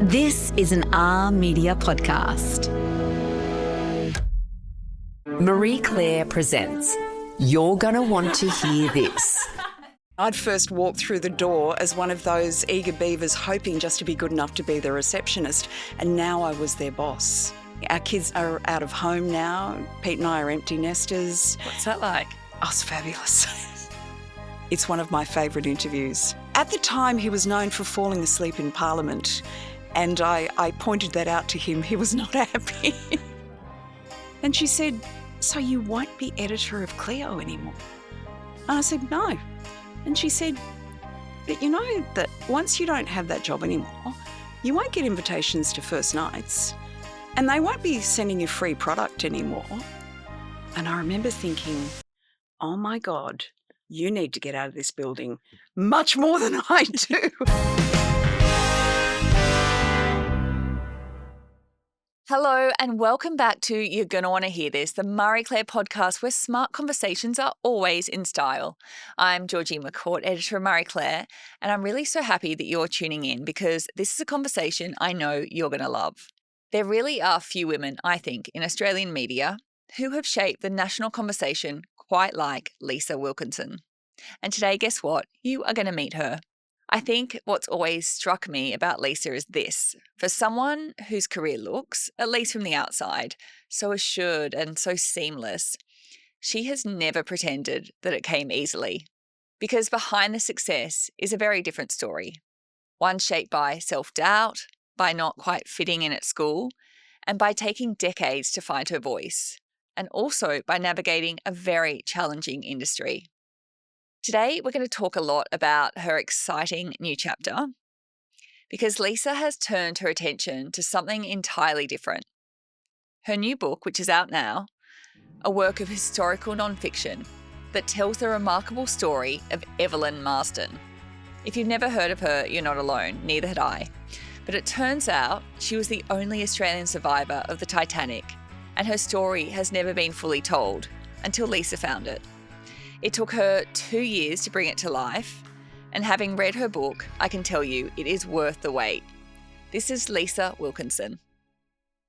This is an R Media podcast. Marie Claire presents You're Gonna Want to Hear This. I'd first walked through the door as one of those eager beavers hoping just to be good enough to be the receptionist, and now I was their boss. Our kids are out of home now. Pete and I are empty nesters. What's that like? Oh, it's fabulous. It's one of my favourite interviews. At the time, he was known for falling asleep in Parliament, and I pointed that out to him. He was not happy. And she said, "So you won't be editor of Cleo anymore?" And I said, "No." And she said, "But you know that once you don't have that job anymore, you won't get invitations to first nights, and they won't be sending you free product anymore." And I remember thinking, oh my God, you need to get out of this building much more than I do. Hello and welcome back to You're Gonna Want to Hear This, the Marie Claire podcast where smart conversations are always in style. I'm Georgie McCourt, editor of Marie Claire, and I'm really so happy that you're tuning in because this is a conversation I know you're going to love. There really are few women, I think, in Australian media who have shaped the national conversation quite like Lisa Wilkinson. And today, guess what? You are going to meet her. I think what's always struck me about Lisa is this. For someone whose career looks, at least from the outside, so assured and so seamless, she has never pretended that it came easily. Because behind the success is a very different story. One shaped by self-doubt, by not quite fitting in at school, and by taking decades to find her voice, and also by navigating a very challenging industry. Today, we're going to talk a lot about her exciting new chapter because Lisa has turned her attention to something entirely different. Her new book, which is out now, a work of historical nonfiction that tells the remarkable story of Evelyn Marsden. If you've never heard of her, you're not alone, neither had I. But it turns out she was the only Australian survivor of the Titanic, and her story has never been fully told until Lisa found it. It took her 2 years to bring it to life, and having read her book, I can tell you it is worth the wait. This is Lisa Wilkinson.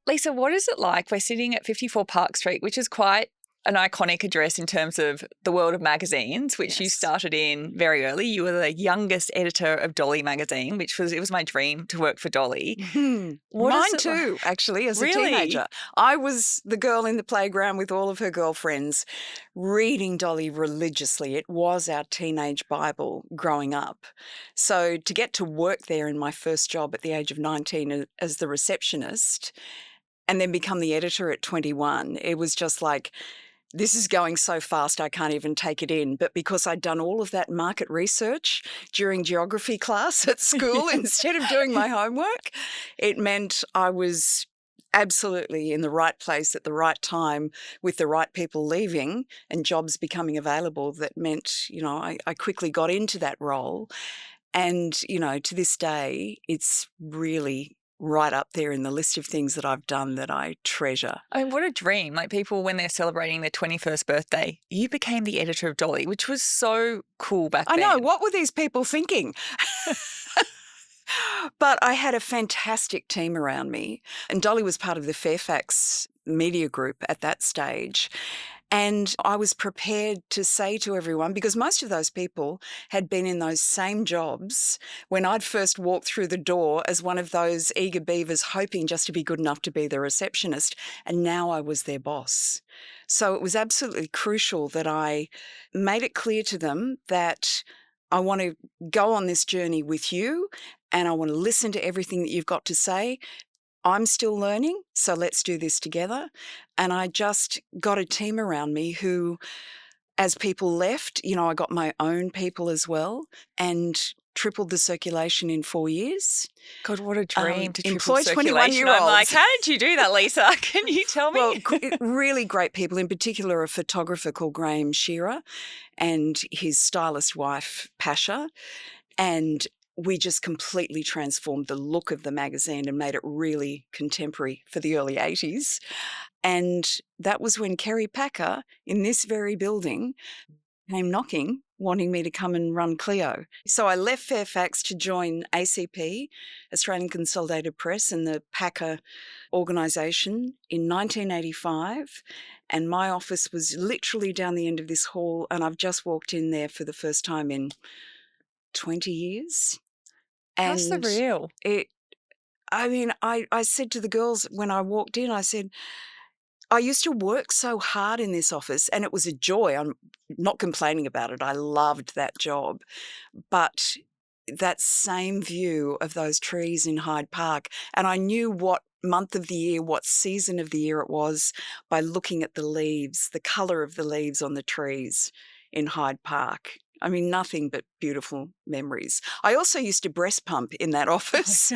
Lisa, what is it like? We're sitting at 54 Park Street, which is quite an iconic address in terms of the world of magazines, which you started in very early. You were the youngest editor of Dolly magazine, it was my dream to work for Dolly. Mine too, actually, as a teenager. I was the girl in the playground with all of her girlfriends reading Dolly religiously. It was our teenage Bible growing up. So to get to work there in my first job at the age of 19 as the receptionist and then become the editor at 21, it was just like, this is going so fast I can't even take it in. But because I'd done all of that market research during geography class at school instead of doing my homework, it meant I was absolutely in the right place at the right time with the right people leaving and jobs becoming available. That meant, I quickly got into that role. And, to this day, it's really right up there in the list of things that I've done that I treasure. I mean, what a dream. Like people, when they're celebrating their 21st birthday, you became the editor of Dolly, which was so cool back then. I know. What were these people thinking? But I had a fantastic team around me. And Dolly was part of the Fairfax media group at that stage. And I was prepared to say to everyone, because most of those people had been in those same jobs when I'd first walked through the door as one of those eager beavers hoping just to be good enough to be the receptionist, and now I was their boss. So it was absolutely crucial that I made it clear to them that I want to go on this journey with you and I want to listen to everything that you've got to say. I'm still learning, so let's do this together. And I just got a team around me who, as people left, I got my own people as well and tripled the circulation in 4 years. God, what a dream to triple employ circulation. 21-year-olds. I'm like, how did you do that, Lisa? Can you tell me? Well, really great people, in particular a photographer called Graham Shearer and his stylist wife, Pasha. And we just completely transformed the look of the magazine and made it really contemporary for the early 80s. And that was when Kerry Packer, in this very building, came knocking wanting me to come and run Cleo. So I left Fairfax to join ACP, Australian Consolidated Press, and the Packer organisation in 1985. And my office was literally down the end of this hall, and I've just walked in there for the first time in 20 years. How surreal. I said to the girls when I walked in, I said, I used to work so hard in this office and it was a joy. I'm not complaining about it. I loved that job. But that same view of those trees in Hyde Park, and I knew what month of the year, what season of the year it was by looking at the leaves, the colour of the leaves on the trees in Hyde Park. I mean, nothing but beautiful memories. I also used to breast pump in that office.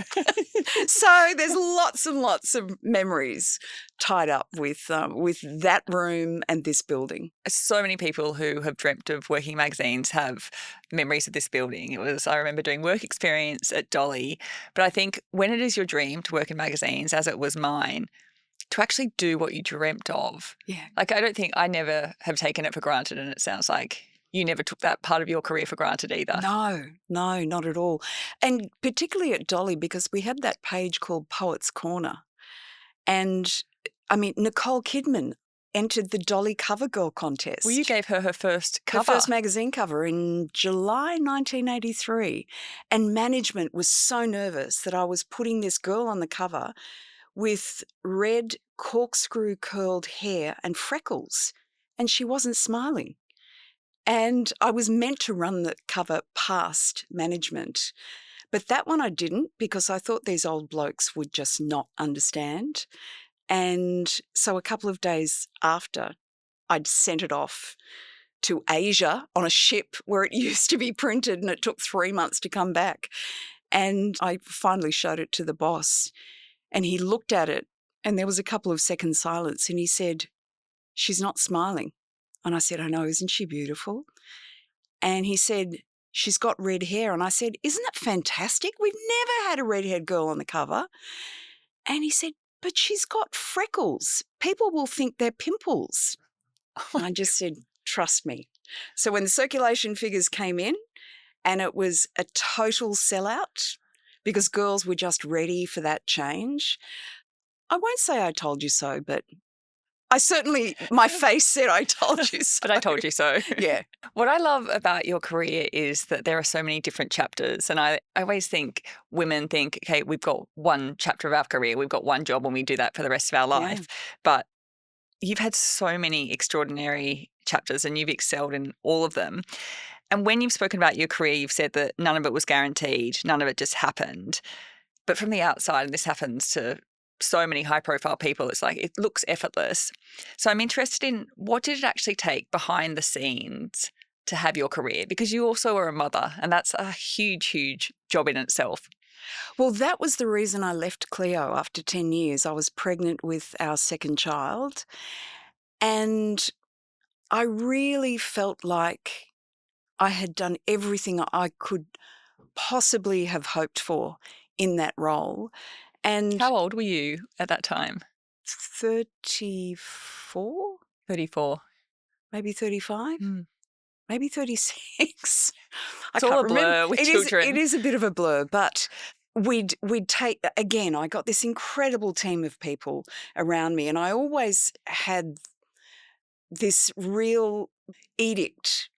So there's lots and lots of memories tied up with that room and this building. So many people who have dreamt of working magazines have memories of this building. I remember doing work experience at Dolly, but I think when it is your dream to work in magazines, as it was mine, to actually do what you dreamt of. Yeah. Like, I never have taken it for granted, and it sounds like you never took that part of your career for granted either. No, not at all. And particularly at Dolly, because we had that page called Poets' Corner. And, I mean, Nicole Kidman entered the Dolly Cover Girl contest. Well, you gave her first cover. Her first magazine cover in July 1983. And management was so nervous that I was putting this girl on the cover with red corkscrew curled hair and freckles, and she wasn't smiling. And I was meant to run the cover past management. But that one I didn't, because I thought these old blokes would just not understand. And so a couple of days after, I'd sent it off to Asia on a ship where it used to be printed, and it took 3 months to come back. And I finally showed it to the boss, and he looked at it, and there was a couple of seconds silence, and he said, "She's not smiling." And I said, "I know, isn't she beautiful?" And he said, "She's got red hair." And I said, "Isn't that fantastic? We've never had a red-haired girl on the cover." And he said, "But she's got freckles. People will think they're pimples." And I just said, "Trust me." So when the circulation figures came in, and it was a total sellout because girls were just ready for that change, I won't say I told you so, but my face said I told you so. But I told you so. Yeah. What I love about your career is that there are so many different chapters. And I always think women think, okay, we've got one chapter of our career, we've got one job, and we do that for the rest of our life. Yeah. But you've had so many extraordinary chapters and you've excelled in all of them. And when you've spoken about your career, you've said that none of it was guaranteed, none of it just happened. But from the outside, and this happens to so many high-profile people, it's like it looks effortless. So I'm interested in, what did it actually take behind the scenes to have your career? Because you also are a mother, and that's a huge, huge job in itself. Well, that was the reason I left Cleo after 10 years. I was pregnant with our second child, and I really felt like I had done everything I could possibly have hoped for in that role. And how old were you at that time? 34? 34. Maybe 35? Maybe 36. It's all a blur with children. It is a bit of a blur, but we'd take, again, I got this incredible team of people around me, and I always had this real edict,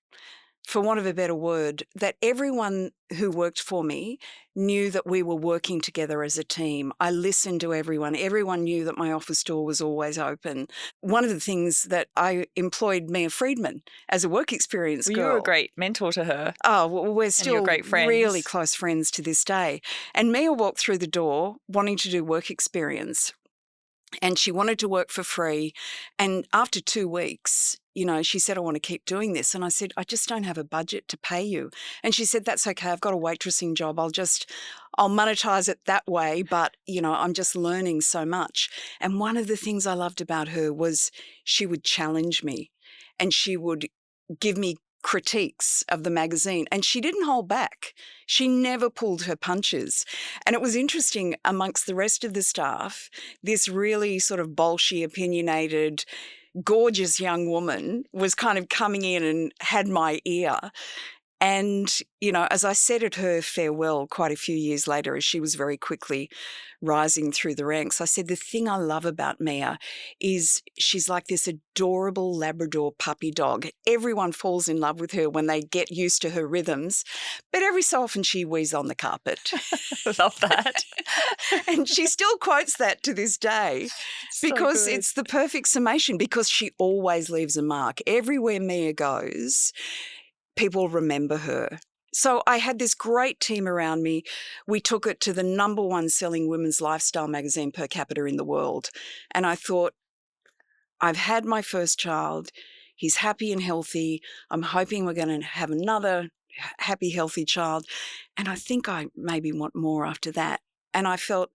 for want of a better word, that everyone who worked for me knew that we were working together as a team. I listened to everyone. Everyone knew that my office door was always open. One of the things that I employed Mia Freedman as a work experience girl. You were a great mentor to her. Oh, well, we're still great friends. Really close friends to this day. And Mia walked through the door wanting to do work experience. And she wanted to work for free. And after 2 weeks, she said, "I want to keep doing this." And I said, "I just don't have a budget to pay you." And she said, "That's okay. I've got a waitressing job. I'll monetize it that way. But, I'm just learning so much." And one of the things I loved about her was she would challenge me, and she would give me critiques of the magazine, and she didn't hold back. She never pulled her punches. And it was interesting, amongst the rest of the staff, this really sort of bolshy, opinionated, gorgeous young woman was kind of coming in and had my ear. And, as I said at her farewell quite a few years later, as she was very quickly rising through the ranks, I said, the thing I love about Mia is she's like this adorable Labrador puppy dog. Everyone falls in love with her when they get used to her rhythms, but every so often she wheezes on the carpet. Love that. And she still quotes that to this day because it's the perfect summation, because she always leaves a mark. Everywhere Mia goes, people remember her. So I had this great team around me. We took it to the #1 selling women's lifestyle magazine per capita in the world. And I thought, I've had my first child. He's happy and healthy. I'm hoping we're going to have another happy, healthy child. And I think I maybe want more after that. And I felt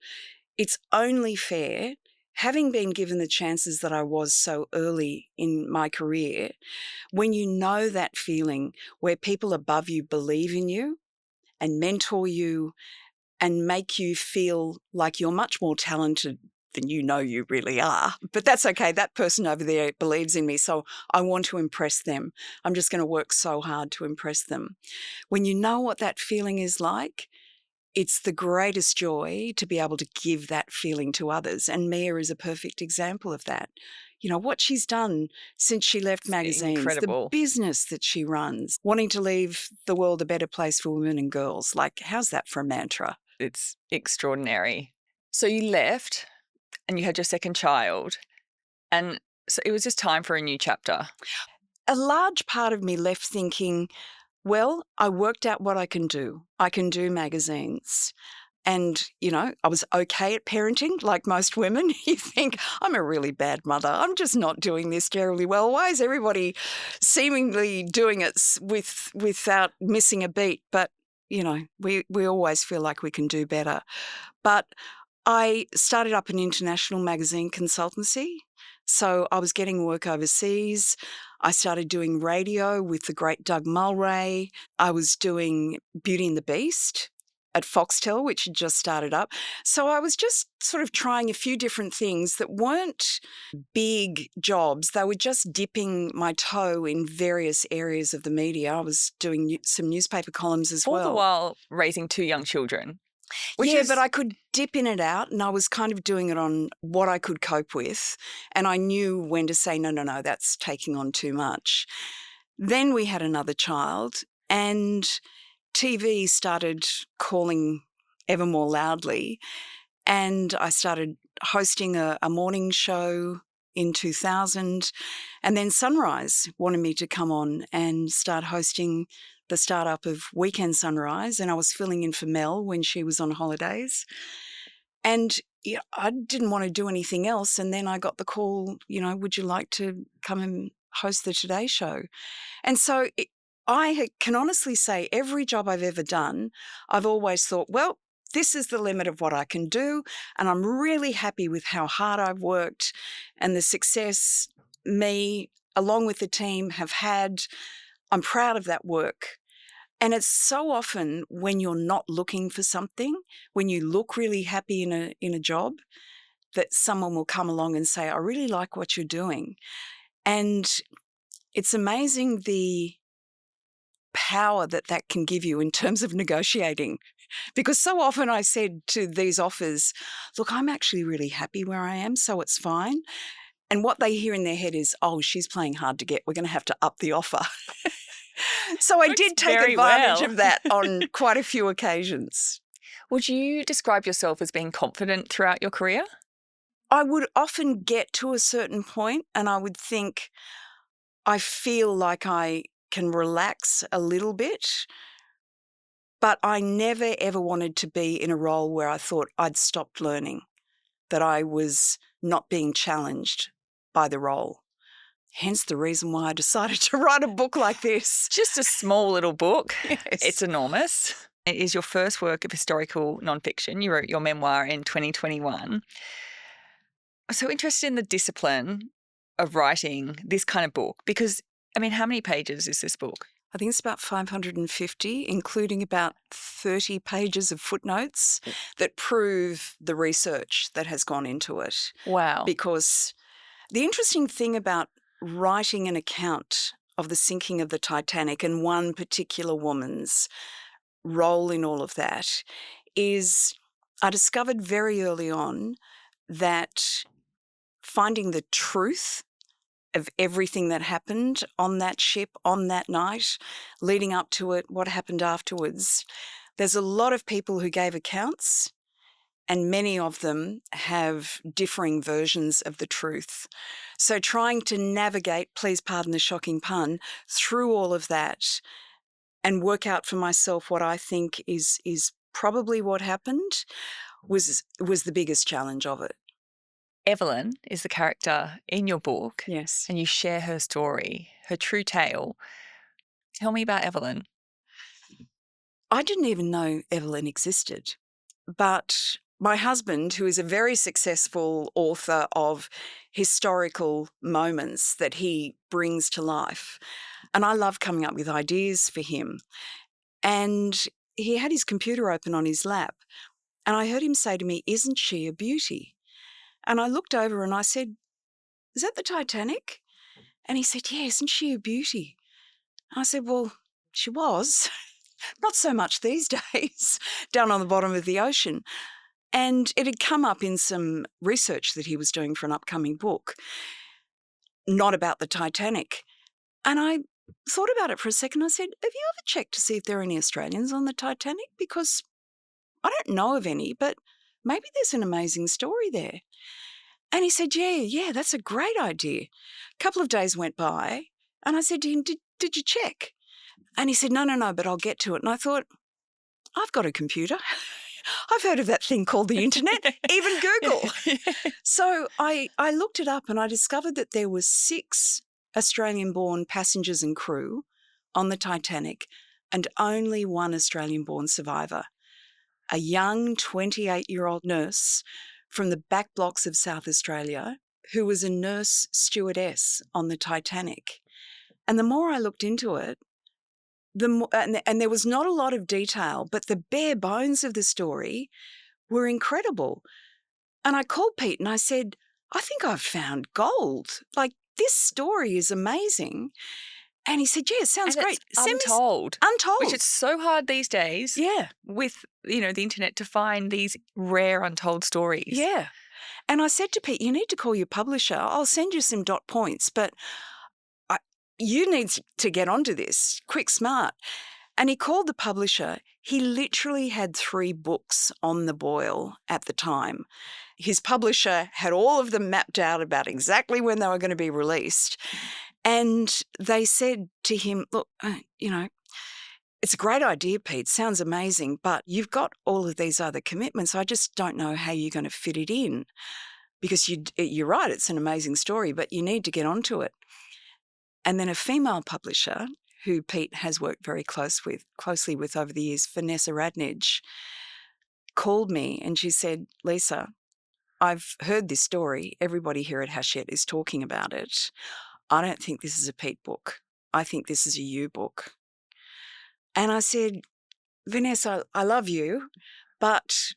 it's only fair, having been given the chances that I was so early in my career, when you know that feeling where people above you believe in you and mentor you and make you feel like you're much more talented than you really are. But that's okay. That person over there believes in me, so I want to impress them. I'm just going to work so hard to impress them. When you know what that feeling is like, it's the greatest joy to be able to give that feeling to others. And Mia is a perfect example of that. What she's done since she left magazines, incredible. The business that she runs, wanting to leave the world a better place for women and girls. Like, how's that for a mantra? It's extraordinary. So you left and you had your second child, and so it was just time for a new chapter. A large part of me left thinking, well, I worked out what I can do. I can do magazines. And, I was okay at parenting, like most women. You think, I'm a really bad mother. I'm just not doing this terribly well. Why is everybody seemingly doing it without missing a beat? But, we always feel like we can do better. But I started up an international magazine consultancy. So I was getting work overseas. I started doing radio with the great Doug Mulray. I was doing Beauty and the Beast at Foxtel, which had just started up. So I was just sort of trying a few different things that weren't big jobs. They were just dipping my toe in various areas of the media. I was doing some newspaper columns as well. All the while raising 2 young children. But I could dip in and out, and I was kind of doing it on what I could cope with. And I knew when to say, no, that's taking on too much. Then we had another child, and TV started calling ever more loudly. And I started hosting a morning show in 2000. And then Sunrise wanted me to come on and start hosting the startup of Weekend Sunrise, and I was filling in for Mel when she was on holidays. And I didn't want to do anything else. And then I got the call, would you like to come and host the Today Show? And so I can honestly say every job I've ever done, I've always thought, well, this is the limit of what I can do. And I'm really happy with how hard I've worked and the success me, along with the team, have had. I'm proud of that work. And it's so often when you're not looking for something, when you look really happy in a job, that someone will come along and say, I really like what you're doing. And it's amazing the power that can give you in terms of negotiating. Because so often I said to these offers, look, I'm actually really happy where I am, so it's fine. And what they hear in their head is, oh, she's playing hard to get. We're going to have to up the offer. So I did take advantage of that on quite a few occasions. Would you describe yourself as being confident throughout your career? I would often get to a certain point and I would think, I feel like I can relax a little bit, but I never ever wanted to be in a role where I thought I'd stopped learning, that I was not being challenged by the role. Hence the reason why I decided to write a book like this. Just a small little book. Yes. It's enormous. It is your first work of historical nonfiction. You wrote your memoir in 2021. I'm so interested in the discipline of writing this kind of book because, how many pages is this book? I think it's about 550, including about 30 pages of footnotes that prove the research that has gone into it. Wow. Because The interesting thing about writing an account of the sinking of the Titanic and one particular woman's role in all of that is I discovered very early on that finding the truth of everything that happened on that ship, on that night, leading up to it, what happened afterwards, there's a lot of people who gave accounts, and many of them have differing versions of the truth. So trying to navigate, please pardon the shocking pun, through all of that and work out for myself what I think is probably what happened was the biggest challenge of it. Evelyn is the character in your book. Yes. And you share her story, her true tale. Tell me about Evelyn. I didn't even know Evelyn existed, but my husband, who is a very successful author of historical moments that he brings to life, and I love coming up with ideas for him, and he had his computer open on his lap, and I heard him say to me, "Isn't she a beauty?" And I looked over and I said, "Is that the Titanic?" And he said, "Yeah, isn't she a beauty?" And I said, "Well, she was." Not so much these days, down on the bottom of the ocean. And it had come up in some research that he was doing for an upcoming book, not about the Titanic. And I thought about it for a second. I said, "Have you ever checked to see if there are any Australians on the Titanic? Because I don't know of any, but maybe there's an amazing story there." And he said, yeah, that's a great idea. A couple of days went by and I said to him, did you check? And he said, no, but I'll get to it. And I thought, I've got a computer. I've heard of that thing called the internet, even Google. So I looked it up and I discovered that there were 6 Australian-born passengers and crew on the Titanic and only 1 Australian-born survivor, a young 28-year-old nurse from the back blocks of South Australia who was a nurse stewardess on the Titanic. And the more I looked into it, the more, and there was not a lot of detail, but the bare bones of the story were incredible. And I called Pete and I said, "I think I've found gold. Like, this story is amazing." And he said, "Yeah, it sounds and great." It's untold. Untold. Which is so hard these days. Yeah. With, the internet to find these rare untold stories. Yeah. And I said to Pete, "You need to call your publisher. I'll send you some dot points, but you need to get onto this, quick, smart." And he called the publisher. He literally had 3 books on the boil at the time. His publisher had all of them mapped out about exactly when they were going to be released. And they said to him, "Look, it's a great idea, Pete. Sounds amazing, but you've got all of these other commitments. I just don't know how you're going to fit it in, because you're right, it's an amazing story, but you need to get onto it." And then a female publisher who Pete has worked very closely with over the years, Vanessa Radnage, called me and she said, "Lisa, I've heard this story. Everybody here at Hachette is talking about it. I don't think this is a Pete book. I think this is a you book." And I said, "Vanessa, I love you, but,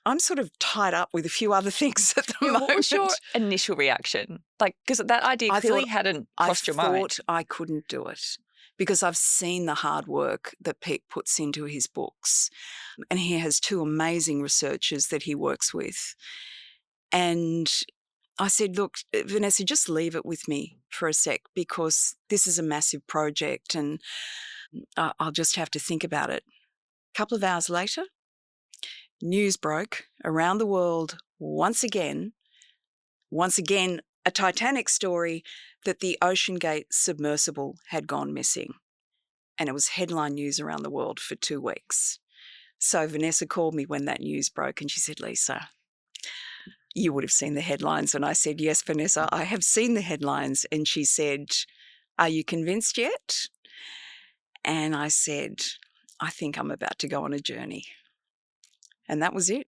I'm sort of tied up with a few other things at the moment." What was your initial reaction? Because that idea clearly hadn't crossed your mind. I thought I couldn't do it because I've seen the hard work that Pete puts into his books. And he has 2 amazing researchers that he works with. And I said, "Look, Vanessa, just leave it with me for a sec, because this is a massive project and I'll just have to think about it." A couple of hours later, news broke around the world once again, a Titanic story, that the OceanGate submersible had gone missing. And it was headline news around the world for 2 weeks. So Vanessa called me when that news broke and she said, "Lisa, you would have seen the headlines." And I said, "Yes, Vanessa, I have seen the headlines." And she said, "Are you convinced yet?" And I said, "I think I'm about to go on a journey." And that was it.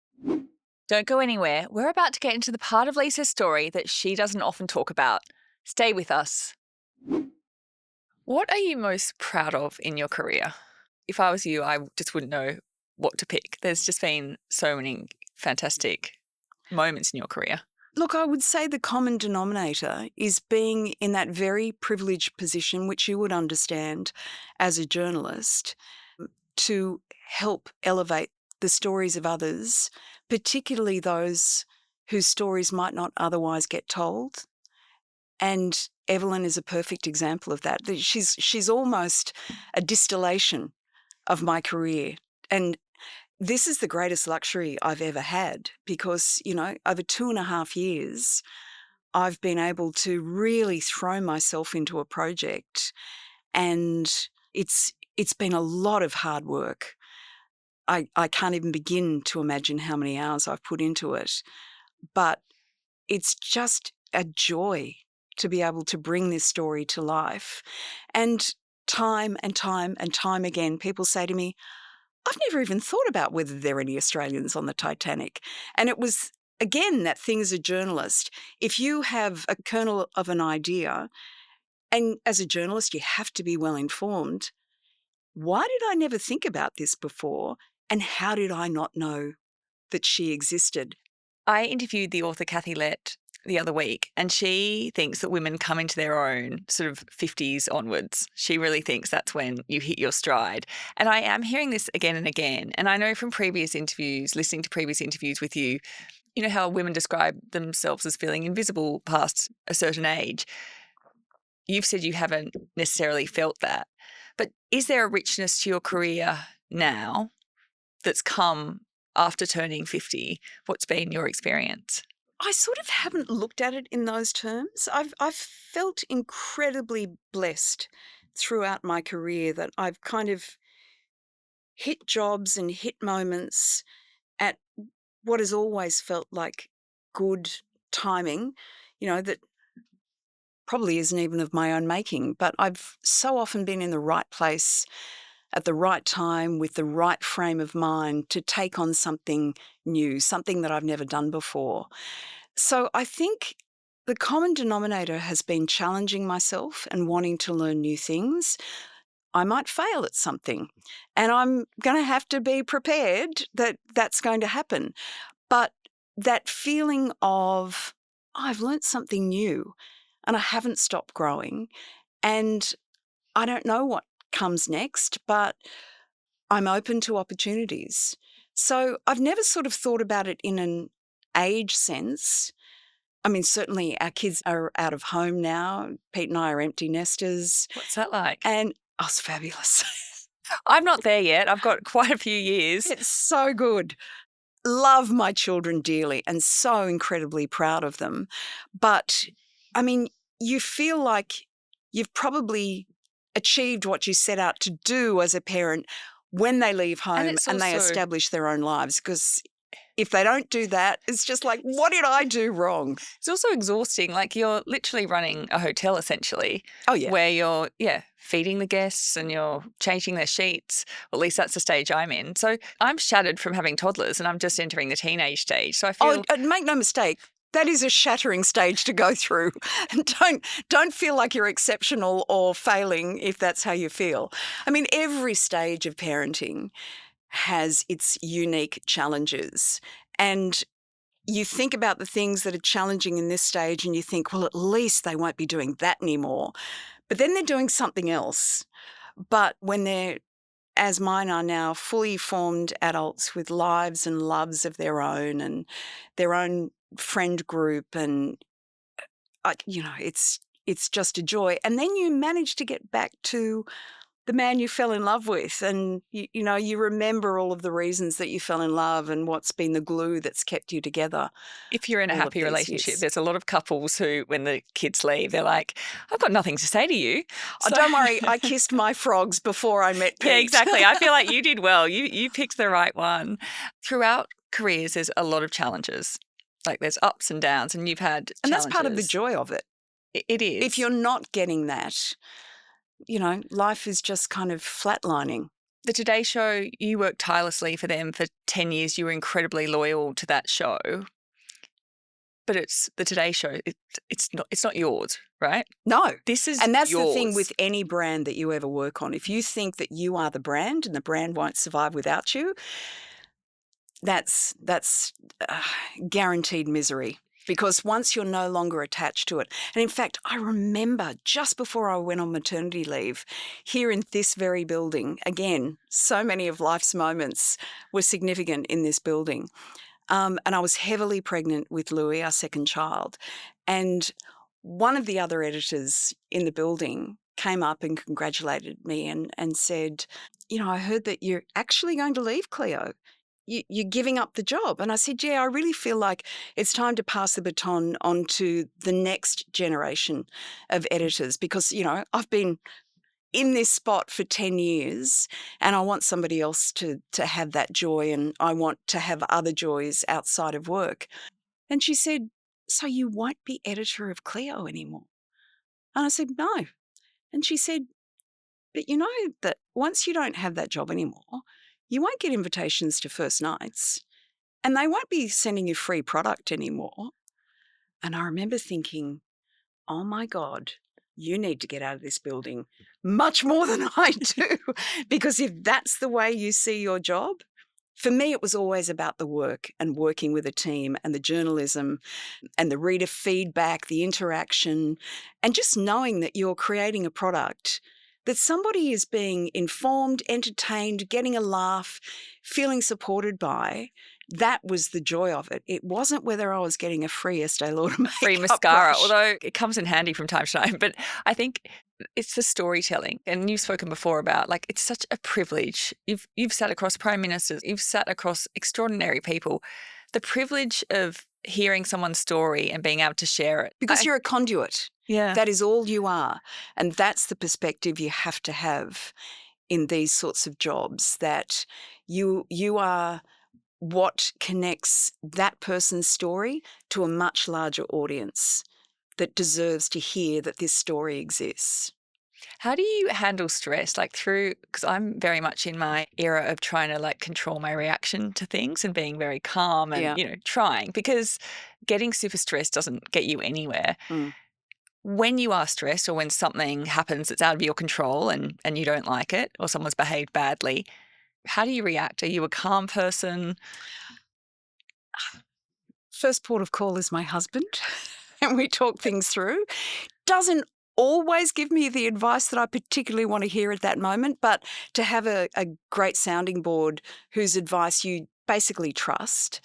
Don't go anywhere. We're about to get into the part of Lisa's story that she doesn't often talk about. Stay with us. What are you most proud of in your career? If I was you, I just wouldn't know what to pick. There's just been so many fantastic moments in your career. Look, I would say the common denominator is being in that very privileged position, which you would understand as a journalist, to help elevate the stories of others, particularly those whose stories might not otherwise get told. And Evelyn is a perfect example of that. She's almost a distillation of my career. And this is the greatest luxury I've ever had because, over 2.5 years, I've been able to really throw myself into a project, and it's been a lot of hard work. I can't even begin to imagine how many hours I've put into it, but it's just a joy to be able to bring this story to life. And time and time and time again, people say to me, I've never even thought about whether there are any Australians on the Titanic. And it was, again, that thing as a journalist. If you have a kernel of an idea, and as a journalist, you have to be well informed, why did I never think about this before? And how did I not know that she existed? I interviewed the author Kathy Lett the other week, and she thinks that women come into their own sort of 50s onwards. She really thinks that's when you hit your stride. And I am hearing this again and again. And I know from previous interviews, listening to previous interviews with you, how women describe themselves as feeling invisible past a certain age. You've said you haven't necessarily felt that. But is there a richness to your career now that's come after turning 50? What's been your experience? I sort of haven't looked at it in those terms. I've felt incredibly blessed throughout my career that I've kind of hit jobs and hit moments at what has always felt like good timing, that probably isn't even of my own making, but I've so often been in the right place at the right time with the right frame of mind to take on something new, something that I've never done before. So I think the common denominator has been challenging myself and wanting to learn new things. I might fail at something, and I'm going to have to be prepared that that's going to happen. But that feeling of, I've learnt something new and I haven't stopped growing, and I don't know what comes next, but I'm open to opportunities. So I've never sort of thought about it in an age sense. I mean, certainly our kids are out of home now. Pete and I are empty nesters. What's that like? And it's fabulous. I'm not there yet. I've got quite a few years. It's so good. Love my children dearly and so incredibly proud of them. But, I mean, you feel like you've probably achieved what you set out to do as a parent when they leave home and they establish their own lives, because if they don't do that, it's just like, what did I do wrong? It's also exhausting. Like, you're literally running a hotel essentially. Oh, yeah. Where you're, feeding the guests and you're changing their sheets. Or at least that's the stage I'm in. So I'm shattered from having toddlers and I'm just entering the teenage stage. So I feel... Oh, make no mistake. That is a shattering stage to go through. And don't feel like you're exceptional or failing if that's how you feel. I mean, every stage of parenting has its unique challenges. And you think about the things that are challenging in this stage and you think, well, at least they won't be doing that anymore. But then they're doing something else. But when they're, as mine are now, fully formed adults with lives and loves of their own and their own friend group, and it's just a joy. And then you manage to get back to the man you fell in love with, and you remember all of the reasons that you fell in love and what's been the glue that's kept you together. If you're in a happy relationship, there's a lot of couples who, when the kids leave, they're like, I've got nothing to say to you. Oh, don't worry, I kissed my frogs before I met Pete. Yeah, exactly. I feel like you did well. You picked the right one. Throughout careers, there's a lot of challenges. Like, there's ups and downs, and you've had challenges. And that's part of the joy of it. It is. If you're not getting that, life is just kind of flatlining. The Today Show, you worked tirelessly for them for 10 years. You were incredibly loyal to that show. But it's the Today Show. It's not yours, right? No. This is And that's yours. the thing with any brand that you ever work on. If you think that you are the brand and the brand won't survive without you, that's guaranteed misery. because once you're no longer attached to it. And in fact, I remember just before I went on maternity leave, here in this very building, again, so many of life's moments were significant in this building. And I was heavily pregnant with Louis, our second child. And one of the other editors in the building came up and congratulated me and said, I heard that you're actually going to leave, Cleo. You're giving up the job. And I said, yeah, I really feel like it's time to pass the baton on to the next generation of editors because, I've been in this spot for 10 years and I want somebody else to have that joy, and I want to have other joys outside of work. And she said, so you won't be editor of Cleo anymore? And I said, no. And she said, but you know that once you don't have that job anymore, you won't get invitations to first nights and they won't be sending you free product anymore. And I remember thinking, oh my God, you need to get out of this building much more than I do, because if that's the way you see your job, for me, it was always about the work and working with a team and the journalism and the reader feedback, the interaction, and just knowing that you're creating a product that somebody is being informed, entertained, getting a laugh, feeling supported by. That was the joy of it. It wasn't whether I was getting a free Estee Lauder makeup free mascara, brush. although it comes in handy from time to time. But I think it's the storytelling. And you've spoken before about, like, it's such a privilege. You've sat across prime ministers, you've sat across extraordinary people. The privilege of hearing someone's story and being able to share it. Because you're a conduit. Yeah. That is all you are. And that's the perspective you have to have in these sorts of jobs, that you are what connects that person's story to a much larger audience that deserves to hear that this story exists. How do you handle stress? Because I'm very much in my era of trying to control my reaction to things and being very calm and, trying, because getting super stressed doesn't get you anywhere. Mm. When you are stressed or when something happens that's out of your control and you don't like it, or someone's behaved badly, how do you react? Are you a calm person? First port of call is my husband, and we talk things through. Doesn't always give me the advice that I particularly want to hear at that moment, but to have a great sounding board whose advice you basically trust,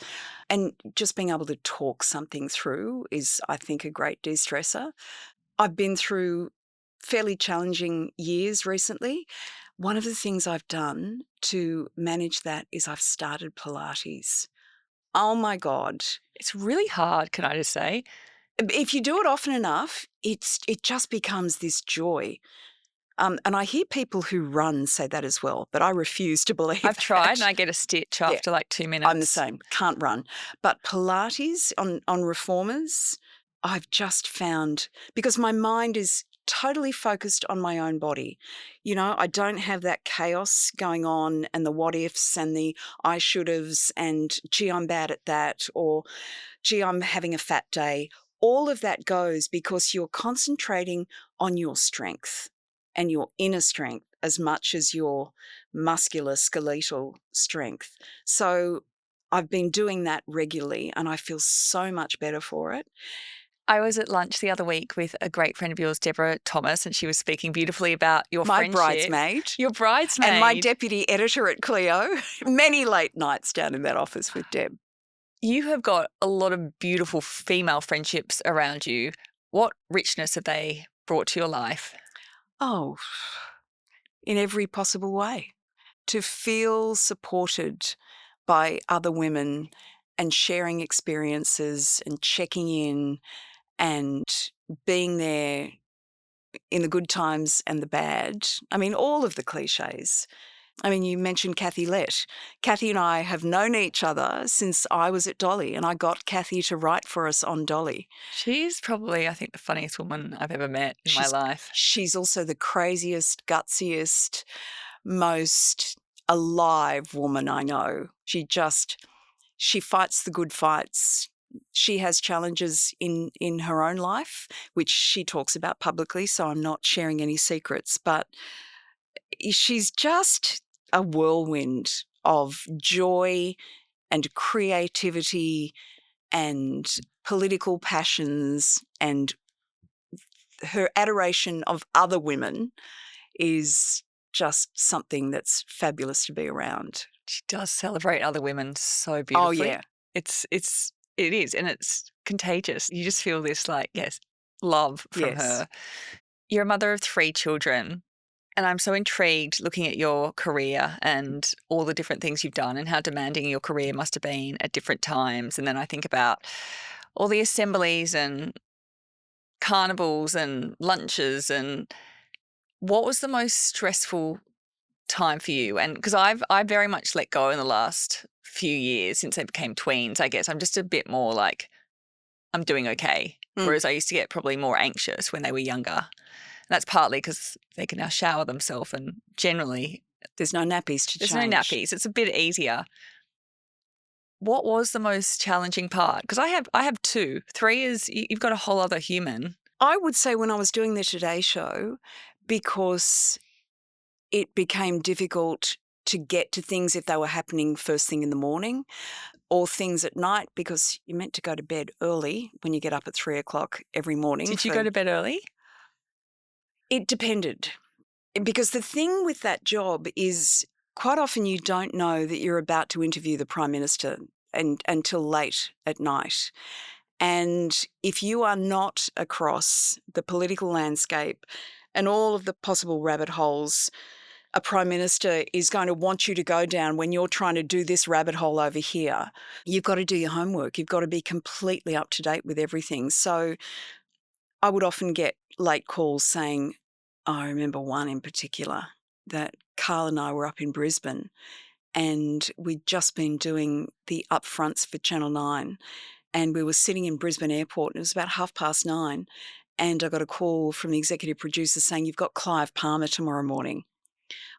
and just being able to talk something through is, I think, a great de-stressor. I've been through fairly challenging years recently. One of the things I've done to manage that is I've started Pilates. Oh my God. It's really hard, can I just say? If you do it often enough, it just becomes this joy. And I hear people who run say that as well, but I refuse to believe I've tried that. and I get a stitch after 2 minutes. I'm the same. Can't run. But Pilates on reformers, I've just found, because my mind is totally focused on my own body. I don't have that chaos going on and the what ifs and the I should haves and gee, I'm bad at that, or gee, I'm having a fat day. All of that goes because you're concentrating on your strength and your inner strength as much as your muscular skeletal strength. So I've been doing that regularly and I feel so much better for it. I was at lunch the other week with a great friend of yours, Deborah Thomas, and she was speaking beautifully about your friendship. My bridesmaid. Your bridesmaid. And my deputy editor at Cleo. Many late nights down in that office with Deb. You have got a lot of beautiful female friendships around you. What richness have they brought to your life? Oh, in every possible way. To feel supported by other women and sharing experiences and checking in and being there in the good times and the bad. I mean, all of the cliches. I mean, you mentioned Kathy Lett. Kathy and I have known each other since I was at Dolly, and I got Kathy to write for us on Dolly. She's probably, I think, the funniest woman I've ever met in my life. She's also the craziest, gutsiest, most alive woman I know. She fights the good fights. She has challenges in her own life, which she talks about publicly, so I'm not sharing any secrets, but she's just a whirlwind of joy and creativity and political passions and her adoration of other women is just something that's fabulous to be around. She does celebrate other women so Oh, beautifully. yeah. It is, and it's contagious. You just feel this love from Yes. her. You're a mother of 3 children, and I'm so intrigued looking at your career and all the different things you've done and how demanding your career must have been at different times. And then I think about all the assemblies and carnivals and lunches, and what was the most stressful time for you? And because I very much let go in the last few years since they became tweens, I guess I'm just a bit more like I'm doing okay. Whereas I used to get probably more anxious when they were younger. And that's partly because they can now shower themselves, and generally There's no nappies to there's change. no nappies. It's a bit easier. What was the most challenging part? Because I have 2. 3 is you've got a whole other human. I would say when I was doing the Today Show, because it became difficult to get to things if they were happening first thing in the morning or things at night, because you're meant to go to bed early when you get up at 3 o'clock every morning. Did you go to bed early? It depended. Because the thing with that job is quite often you don't know that you're about to interview the Prime Minister until late at night. And if you are not across the political landscape and all of the possible rabbit holes a Prime Minister is going to want you to go down when you're trying to do this rabbit hole over here, you've got to do your homework. You've got to be completely up to date with everything. So I would often get late calls saying, I remember one in particular, that Carl and I were up in Brisbane and we'd just been doing the upfronts for Channel 9 and we were sitting in Brisbane Airport and it was about 9:30 and I got a call from the executive producer saying, you've got Clive Palmer tomorrow morning.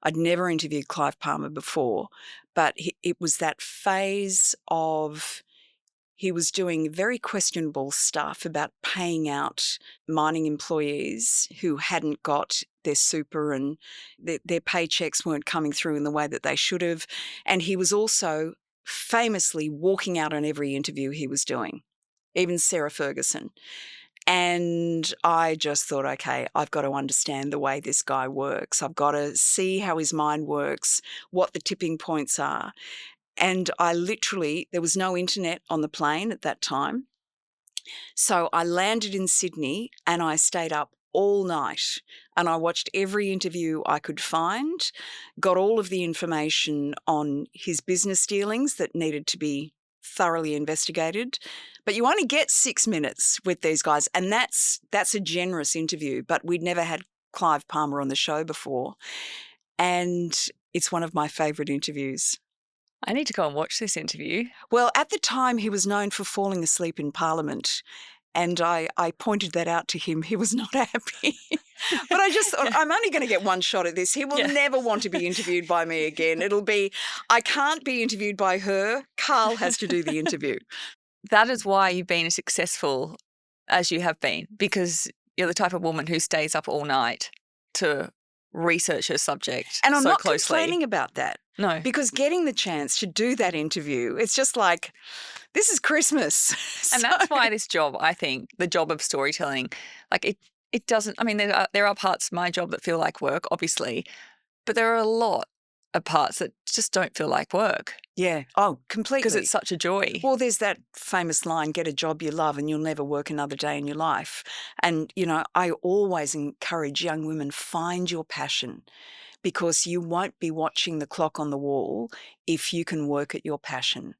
I'd never interviewed Clive Palmer before, but it was that phase of he was doing very questionable stuff about paying out mining employees who hadn't got their super and their paychecks weren't coming through in the way that they should have. And he was also famously walking out on every interview he was doing, even Sarah Ferguson. And I just thought, okay, I've got to understand the way this guy works. I've got to see how his mind works, what the tipping points are. And there was no internet on the plane at that time. So I landed in Sydney and I stayed up all night and I watched every interview I could find, got all of the information on his business dealings that needed to be thoroughly investigated. But you only get 6 minutes with these guys, and that's a generous interview. But we'd never had Clive Palmer on the show before, and it's one of my favourite interviews. I need to go and watch this interview. Well, at the time, he was known for falling asleep in Parliament, and I pointed that out to him. He was not happy. But I just thought, I'm only going to get one shot at this. He will never want to be interviewed by me again. It'll be, I can't be interviewed by her. Carl has to do the interview. That is why you've been as successful as you have been, because you're the type of woman who stays up all night to research her subject and I'm so not closely. Complaining about that. No. Because getting the chance to do that interview, it's just like, this is Christmas. And that's why this job, I think, the job of storytelling, like it doesn't, I mean, there are parts of my job that feel like work, obviously, but there are a lot of parts that just don't feel like work. Yeah. Oh, completely. Because it's such a joy. Well, there's that famous line, get a job you love and you'll never work another day in your life. And, I always encourage young women, find your passion, because you won't be watching the clock on the wall if you can work at your passion.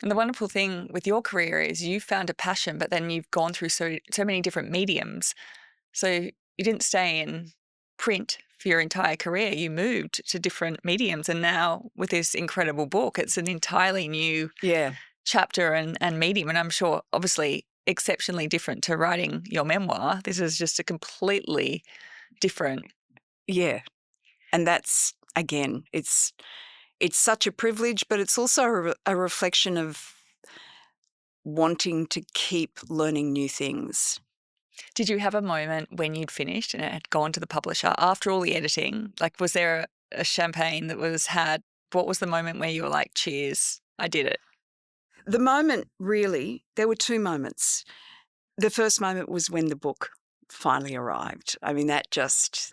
And the wonderful thing with your career is you found a passion, but then you've gone through so many different mediums. So you didn't stay in print for your entire career. You moved to different mediums. And now with this incredible book, it's an entirely new chapter and medium. And I'm sure, obviously, exceptionally different to writing your memoir. This is just a completely different. Yeah. And that's, again, it's such a privilege, but it's also a reflection of wanting to keep learning new things. Did you have a moment when you'd finished and it had gone to the publisher after all the editing? Like, was there a champagne that was had? What was the moment where you were like, cheers, I did it? The moment, really, there were two moments. The first moment was when the book finally arrived. I mean, that just,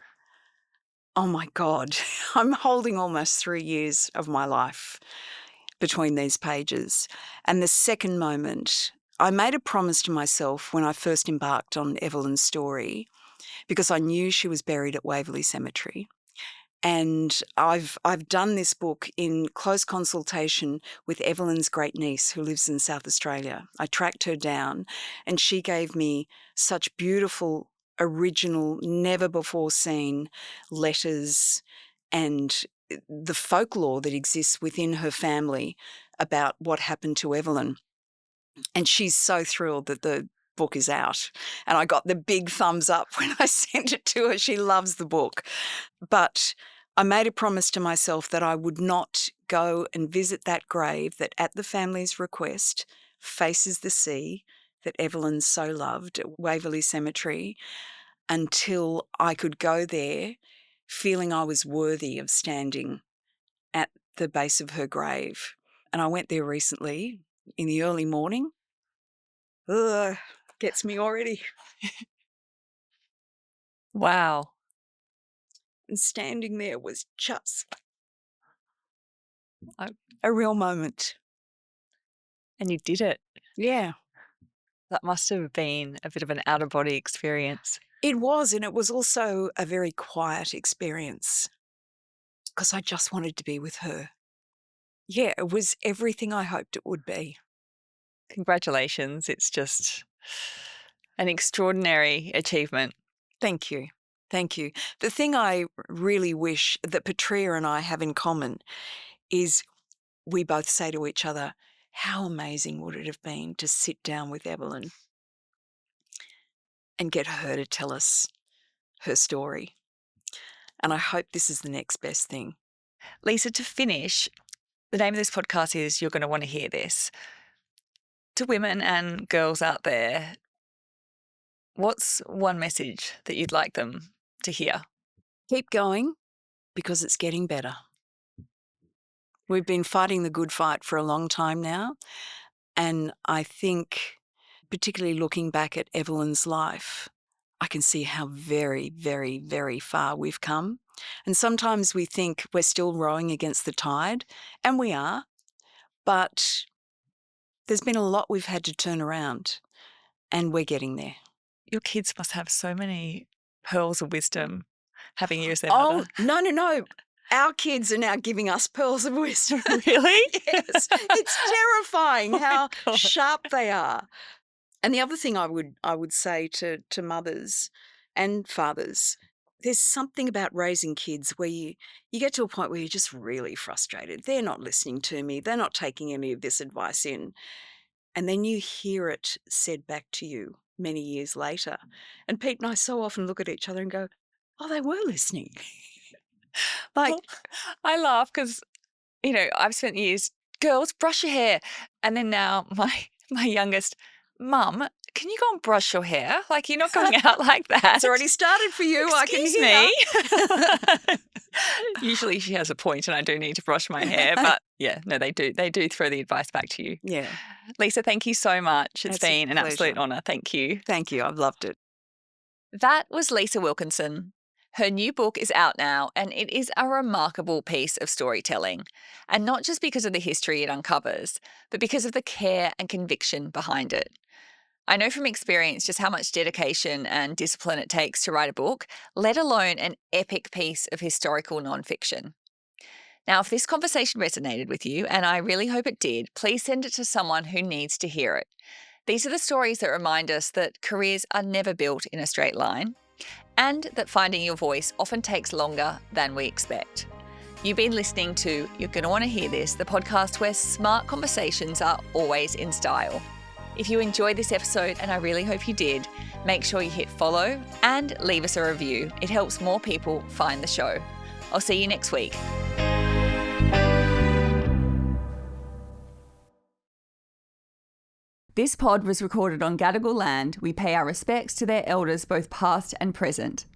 oh my God, I'm holding almost 3 years of my life between these pages. And the second moment, I made a promise to myself when I first embarked on Evelyn's story, because I knew she was buried at Waverley Cemetery. And I've done this book in close consultation with Evelyn's great niece who lives in South Australia. I tracked her down and she gave me such beautiful, original, never before seen letters and the folklore that exists within her family about what happened to Evelyn. And she's so thrilled that the book is out. And I got the big thumbs up when I sent it to her. She loves the book. But I made a promise to myself that I would not go and visit that grave that at the family's request faces the sea that Evelyn so loved at Waverley Cemetery until I could go there feeling I was worthy of standing at the base of her grave. And I went there recently in the early morning. Ugh, gets me already. Wow. And standing there was just a real moment. And you did it. Yeah. That must have been a bit of an out-of-body experience. It was, and it was also a very quiet experience because I just wanted to be with her. Yeah, it was everything I hoped it would be. Congratulations. It's just an extraordinary achievement. Thank you. Thank you. The thing I really wish that Petria and I have in common is we both say to each other, how amazing would it have been to sit down with Evelyn and get her to tell us her story? And I hope this is the next best thing. Lisa, to finish, the name of this podcast is You're Going to Want to Hear This. To women and girls out there, what's one message that you'd like them to hear? Keep going because it's getting better. We've been fighting the good fight for a long time now. And I think, particularly looking back at Evelyn's life, I can see how very, very, very far we've come. And sometimes we think we're still rowing against the tide, and we are. But there's been a lot we've had to turn around, and we're getting there. Your kids must have so many pearls of wisdom having you as their Oh, mother. no. Our kids are now giving us pearls of wisdom. Really? Yes. It's terrifying Oh my how God. sharp they are. And the other thing I would say to mothers and fathers, there's something about raising kids where you get to a point where you're just really frustrated. They're not listening to me. They're not taking any of this advice in. And then you hear it said back to you many years later. And Pete and I so often look at each other and go, oh, they were listening. Like, Well, I laugh because, I've spent years, girls, brush your hair. And then now my youngest, Mum, can you go and brush your hair? Like, you're not going out like that. it's already started for you. Excuse I can hear. me. Usually she has a point and I do need to brush my hair. But yeah, no, they do. They do throw the advice back to you. Yeah. Lisa, thank you so much. It's It's a been an absolute pleasure. honour. Thank you. Thank you. I've loved it. That was Lisa Wilkinson. Her new book is out now and it is a remarkable piece of storytelling. And not just because of the history it uncovers, but because of the care and conviction behind it. I know from experience just how much dedication and discipline it takes to write a book, let alone an epic piece of historical nonfiction. Now, if this conversation resonated with you, and I really hope it did, please send it to someone who needs to hear it. These are the stories that remind us that careers are never built in a straight line, and that finding your voice often takes longer than we expect. You've been listening to You're Going to Want to Hear This, the podcast where smart conversations are always in style. If you enjoyed this episode, and I really hope you did, make sure you hit follow and leave us a review. It helps more people find the show. I'll see you next week. This pod was recorded on Gadigal land. We pay our respects to their elders, both past and present.